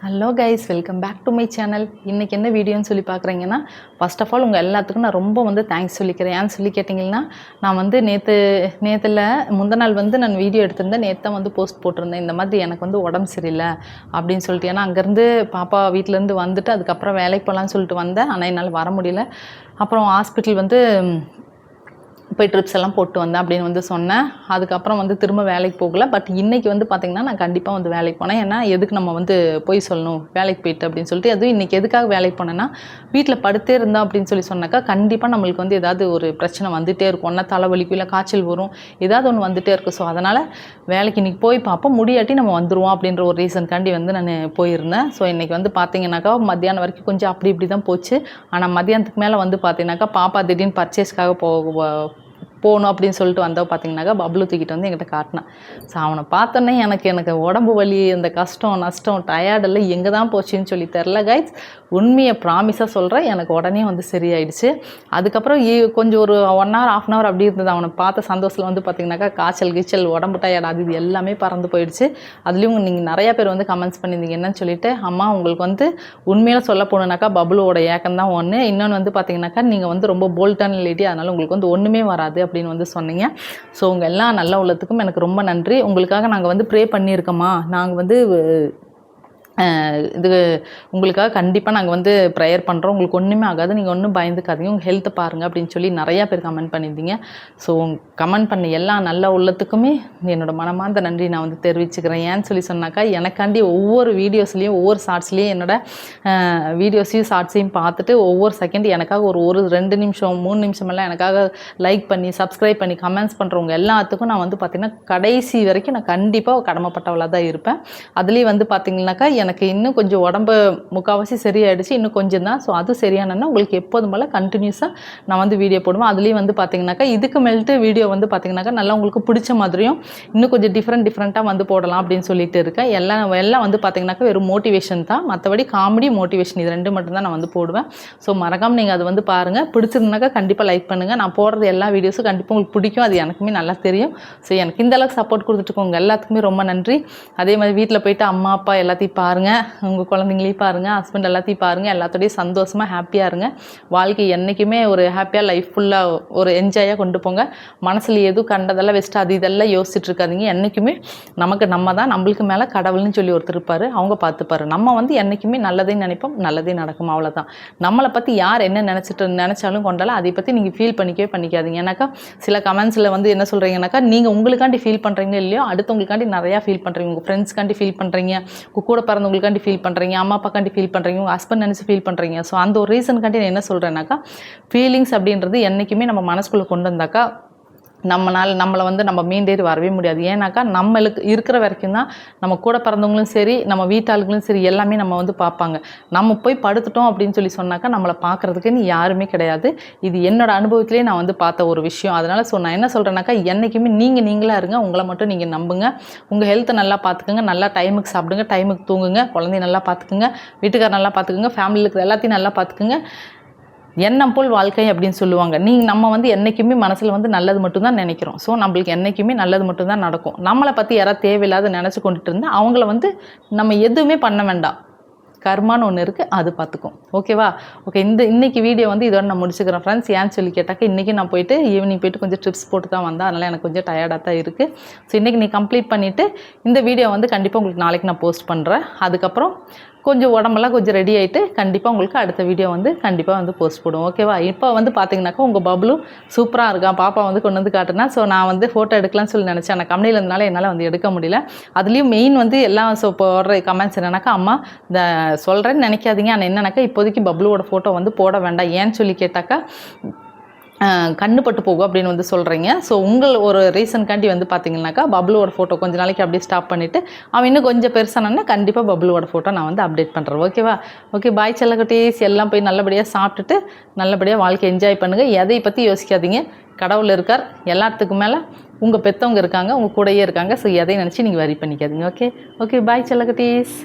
Hello guys, welcome back to my channel. இன்றைக்கி என்ன வீடியோன்னு சொல்லி பார்க்குறீங்கன்னா, ஃபர்ஸ்ட் ஆஃப் ஆல் உங்கள் எல்லாத்துக்கும் நான் ரொம்ப தேங்க்ஸ் சொல்லிக்கிறேன். ஏன்னு சொல்லி கேட்டிங்கன்னா, நான் நேற்றுல முந்தின நாள் நான் வீடியோ எடுத்திருந்தேன். நேற்று தான் போஸ்ட் போட்டிருந்தேன். இந்த மாதிரி எனக்கு உடம்பு சரியில்லை அப்படின்னு சொல்லிட்டு. ஏன்னா அங்கேருந்து பாப்பா வீட்டிலேருந்து வந்துட்டு அதுக்கப்புறம் வேலைக்கு போகலான்னு சொல்லிட்டு வந்தேன். ஆனால் என்னால் வர முடியல. அப்புறம் ஹாஸ்பிட்டல் போய் ட்ரிப்ஸ் எல்லாம் போட்டு வந்தேன் அப்படின்னு சொன்னேன். அதுக்கப்புறம் திரும்ப வேலைக்கு போகல. பட் இன்றைக்கி பார்த்திங்கன்னா நான் கண்டிப்பாக வேலைக்கு போனேன். ஏன்னா எதுக்கு நம்ம போய் சொல்லணும் வேலைக்கு போயிட்டு அப்படின்னு சொல்லிட்டு. அதுவும் இன்றைக்கி எதுக்காக வேலைக்கு போனேன்னா, வீட்டில் படுத்தே இருந்தோம் அப்படின்னு சொன்னாக்கா கண்டிப்பாக நம்மளுக்கு ஏதாவது ஒரு பிரச்சனை வந்துகிட்டே இருக்கும். ஒன்றா தலைவலிக்கும், இல்லை காய்ச்சல் வரும், ஏதாவது ஒன்று வந்துகிட்டே இருக்கும். ஸோ அதனால் வேலைக்கு இன்றைக்கி போய் பார்ப்போம், முடியாட்டி நம்ம வந்துடுவோம் அப்படின்ற ஒரு ரீசன்காண்டி நான் போயிருந்தேன். ஸோ இன்றைக்கி பார்த்திங்கனாக்கா மத்தியானம் வரைக்கும் கொஞ்சம் அப்படி இப்படி தான் போச்சு. ஆனால் மத்தியானத்துக்கு மேலே பார்த்திங்கனாக்கா பாப்பா திடீர்னு பர்ச்சேஸ்க்காக போகணும் அப்படின்னு சொல்லிட்டு வந்தவ பார்த்திங்கனாக்கா பப்ளு தூக்கிட்டு என்கிட்ட காட்டினான். ஸோ அவனை பார்த்தோன்னே எனக்கு உடம்பு வலி, இந்த கஷ்டம் நஷ்டம் டயர்டெல்லாம் எங்கே தான் போச்சுன்னு சொல்லி தெரில கைஸ். உண்மையை ப்ராமிஸாக சொல்கிறேன், எனக்கு உடனே சரியாயிடுச்சு. அதுக்கப்புறம் கொஞ்சம் ஒரு 1 hour 1/2 hour அப்படி இருந்தது. அவனை பார்த்த சந்தோஷத்தில் பார்த்திங்கனாக்கா காய்ச்சல் கீச்சல் உடம்பு டயர்ட் அது இது எல்லாமே பறந்து போயிடுச்சு. அதுலேயும் நீங்கள் நிறையா பேர் கமெண்ட்ஸ் பண்ணியிருந்தீங்க. என்னன்னு சொல்லிட்டு, அம்மா உங்களுக்கு உண்மையில சொல்ல போனோன்னாக்கா பப்ளுவோட ஏக்கம் தான் ஒன்று, இன்னொன்று பார்த்திங்கனாக்கா நீங்கள் ரொம்ப போல்டான லேடி, அதனால் உங்களுக்கு ஒன்றுமே வராது அப்படின்னு சொன்னீங்க. ஸோ உங்கள் எல்லா நல்ல உள்ளத்துக்கும் எனக்கு ரொம்ப நன்றி. உங்களுக்காக நாங்கள் ப்ரே பண்ணியிருக்கோமா, நாங்கள் இது உங்களுக்காக கண்டிப்பாக நாங்கள் ப்ரேயர் பண்ணுறோம். உங்களுக்கு ஒன்றுமே ஆகாது, நீங்கள் ஒன்றும் பயந்துக்காதீங்க, உங்கள் ஹெல்த்தை பாருங்கள் அப்படின்னு சொல்லி நிறையா பேர் கமெண்ட் பண்ணியிருந்தீங்க. ஸோ கமெண்ட் பண்ண எல்லா நல்ல உள்ளத்துக்குமே என்னோடய மனமார்ந்த நன்றி நான் தெரிவிச்சுக்கிறேன். ஏன்னு சொல்லி சொன்னாக்கா, எனக்காண்டி ஒவ்வொரு வீடியோஸ்லேயும் ஒவ்வொரு ஷார்ட்ஸ்லேயும் என்னோடய வீடியோஸையும் ஷார்ட்ஸையும் பார்த்துட்டு ஒவ்வொரு செகண்ட் எனக்காக ஒரு 2 நிமிஷம் 3 நிமிஷமெல்லாம் எனக்காக லைக் பண்ணி சப்ஸ்கிரைப் பண்ணி கமெண்ட்ஸ் பண்ணுறவங்க எல்லாத்துக்கும் நான் பார்த்திங்கன்னா கடைசி வரைக்கும் நான் கண்டிப்பாக கடமைப்பட்டவளாக தான் இருப்பேன். அதுலேயும் பார்த்திங்கனாக்கா எனக்கு இன்னும் கொஞ்சம் உடம்பு முக்கால்வாசி சரியாயிடுச்சு, இன்னும் கொஞ்சம் தான். ஸோ அது சரியானன்னா உங்களுக்கு எப்போதும் போல் கண்டினியூஸாக நான் வீடியோ போடுவேன். அதுலேயும் பார்த்திங்கனாக்கா இதுக்கு மேல்ட்டு வீடியோ பார்த்திங்கனாக்கா நல்லா உங்களுக்கு பிடிச்ச மாதிரியும் இன்னும் கொஞ்சம் டிஃப்ரெண்ட்டாக போடலாம் அப்படின்னு சொல்லிட்டு இருக்கேன். எல்லாம் பார்த்திங்கனாக்கா வெறும் மோட்டிவேஷன் தான், மற்றபடி காமெடி மோட்டிவேஷன் இது 2 மட்டும்தான் நான் போடுவேன். ஸோ மறக்காமல் நீங்கள் அதை பாருங்கள். பிடிச்சிருந்தாக்கா கண்டிப்பாக லைக் பண்ணுங்கள். நான் போடுறது எல்லா வீடியோஸும் கண்டிப்பாக உங்களுக்கு பிடிக்கும், அது எனக்குமே நல்லா தெரியும். ஸோ எனக்கு இந்த அளவுக்கு சப்போர்ட் கொடுத்துட்டுருக்கோங்க எல்லாத்துக்குமே ரொம்ப நன்றி. அதே மாதிரி வீட்டில் போய்ட்டு அம்மா அப்பா எல்லாத்தையும் பாருங்கள், உங்கள் குழந்தைங்களையும் பாருங்கள், ஹஸ்பண்ட் எல்லாத்தையும் பாருங்கள், எல்லாத்தோடையும் சந்தோஷமாக ஹாப்பியாக இருங்க. வாழ்க்கை என்றைக்குமே ஒரு ஹாப்பியாக லைஃப் ஃபுல்லாக ஒரு என்ஜாயாக கொண்டு போங்க. மனசில் எதுவும் கண்டதெல்லாம் வெஸ்ட்டு அது இதெல்லாம் யோசிச்சுட்டு இருக்காதீங்க. என்றைக்குமே நம்ம தான், நம்மளுக்கு மேலே கடவுள்னு சொல்லி ஒருத்தர் இருப்பார், அவங்க பார்த்துப்பாரு. நம்ம என்றைக்குமே நல்லதே நினைப்போம், நல்லதே நடக்கும், அவ்வளோதான். நம்மளை பற்றி யார் என்ன நினச்சாலும் கொண்டாலும் அதை பற்றி நீங்கள் ஃபீல் பண்ணிக்காதீங்க. ஏன்னாக்கா சில கமெண்ட்ஸில் என்ன சொல்கிறீங்கன்னாக்கா, நீங்கள் உங்களுக்காண்டி ஃபீல் பண்ணுறீங்க இல்லையோ, அடுத்தவங்களுக்காண்டி நிறையா ஃபீல் பண்ணுறீங்க. உங்கள் ஃப்ரெண்ட்ஸ்க்காண்டி ஃபீல் பண்ணுறீங்க, கூட பிறந்தவங்களுக்காண்டி ஃபீல் பண்ணுறீங்க, அம்மா அப்பாக்காண்டி ஃபீல் பண்ணுறீங்க, உங்கள் ஹஸ்பண்ட் நினச்சி ஃபீல் பண்ணுறீங்க. ஸோ அந்த ஒரு ரீசனுக்காண்டி நான் என்ன சொல்கிறேன்னாக்கா, ஃபீலிங்ஸ் அப்படின்றது என்றைக்குமே நம்ம மனசுக்குள்ளே கொண்டு வந்தாக்கா நம்மளை நம்ம மீண்டேறி வரவே முடியாது. ஏன்னாக்கா நம்மளுக்கு இருக்கிற வரைக்கும் தான் நம்ம கூட பிறந்தவங்களும் சரி, நம்ம வீட்டாளுகளும் சரி, எல்லாமே நம்ம பார்ப்பாங்க. நம்ம போய் படுத்துட்டோம் அப்படின்னு சொல்லி சொன்னாக்கா நம்மளை பார்க்குறதுக்குன்னு யாருமே கிடையாது. இது என்னோடய அனுபவத்திலே நான் பார்த்த ஒரு விஷயம். அதனால் நான் என்ன சொல்கிறேன்னாக்கா, என்றைக்குமே நீங்களாக இருங்க, உங்களை மட்டும் நீங்கள் நம்புங்க. உங்கள் ஹெல்த்தை நல்லா பார்த்துக்குங்க, நல்லா டைமுக்கு சாப்பிடுங்க, டைமுக்கு தூங்குங்க, குழந்தைய நல்லா பார்த்துக்குங்க, வீட்டுக்கார நல்லா பார்த்துக்குங்க, ஃபேமிலியில் இருக்கிற எல்லாத்தையும் நல்லா பார்த்துக்குங்க. எண்ணம் போல் வாழ்க்கை அப்படின்னு சொல்லுவாங்க. நம்ம என்றைக்குமே மனசில் நல்லது மட்டும்தான் நினைக்கிறோம். ஸோ நம்மளுக்கு என்றைக்குமே நல்லது மட்டும்தான் நடக்கும். நம்மளை பற்றி யாராவது தேவையில்லாத நினச்சி கொண்டுட்டு இருந்தால் அவங்கள நம்ம எதுவுமே பண்ண வேண்டாம். கர்மான்னு ஒன்று இருக்குது, அது பார்த்துக்கும். ஓகேவா? ஓகே, இன்றைக்கி வீடியோ இதோட நான் முடிச்சுக்கிறேன் ஃப்ரெண்ட்ஸ். ஏன்னு சொல்லி கேட்டாக்கா, இன்றைக்கி நான் ஈவினிங் போயிட்டு கொஞ்சம் ட்ரிப்ஸ் போட்டு தான் வந்தேன். அதனால் எனக்கு கொஞ்சம் டயர்டாக தான் இருக்குது. ஸோ இன்றைக்கி நீ கம்ப்ளீட் பண்ணிவிட்டு இந்த வீடியோ கண்டிப்பாக உங்களுக்கு நாளைக்கு நான் போஸ்ட் பண்ணுறேன். அதுக்கப்புறம் கொஞ்சம் உடம்பெல்லாம் கொஞ்சம் ரெடி ஆகிட்டு கண்டிப்பாக உங்களுக்கு அடுத்த வீடியோ கண்டிப்பாக போஸ்ட் போடுவோம். ஓகேவா? இப்போ பார்த்தீங்கன்னாக்கா உங்கள் பப்ளு சூப்பராக இருக்கான். பாப்பா கொண்டு காட்டுனா. ஸோ நான் ஃபோட்டோ எடுக்கலாம்னு சொல்லி நினச்சேன். ஆனால் கம்பெனியில் இருந்தனால என்னால் எடுக்க முடியல. அதுலேயும் மெயின் எல்லாம் போடுற கமெண்ட்ஸ் என்னன்னாக்கா, அம்மா இந்த சொல்கிறேன்னு நினைக்காதீங்க, ஆனால் என்னன்னாக்கா இப்போதைக்கு பப்ளுவோட ஃபோட்டோ போட வேண்டாம். ஏன்னு சொல்லி கேட்டாக்கா, கண்ணு பட்டு போகும் அப்படின்னு சொல்கிறீங்க. ஸோ உங்கள் ஒரு ரீசன்காண்டி பார்த்தீங்கன்னாக்கா பப்ளுவோட ஃபோட்டோ கொஞ்சம் நாளைக்கு அப்படியே ஸ்டாப் பண்ணிவிட்டு அவன் இன்னும் கொஞ்சம் பெருசானா கண்டிப்பாக பப்ளுவோட ஃபோட்டோ நான் அப்டேட் பண்ணுறேன். ஓகேவா? ஓகே, பாய் செல்லக்குட்டீஸ். எல்லாம் போய் நல்லபடியாக சாப்பிட்டுட்டு நல்லபடியாக வாழ்க்கை என்ஜாய் பண்ணுங்கள். எதை பற்றி யோசிக்காதீங்க. கடவுள் இருக்கார், எல்லாத்துக்கும் மேலே உங்கள் பெற்றவங்க இருக்காங்க, உங்கள் கூடயே இருக்காங்க. ஸோ எதையும் நினச்சி நீங்கள் வரி பண்ணிக்காதீங்க. ஓகே, பாய் செல்லக்குட்டீஸ்.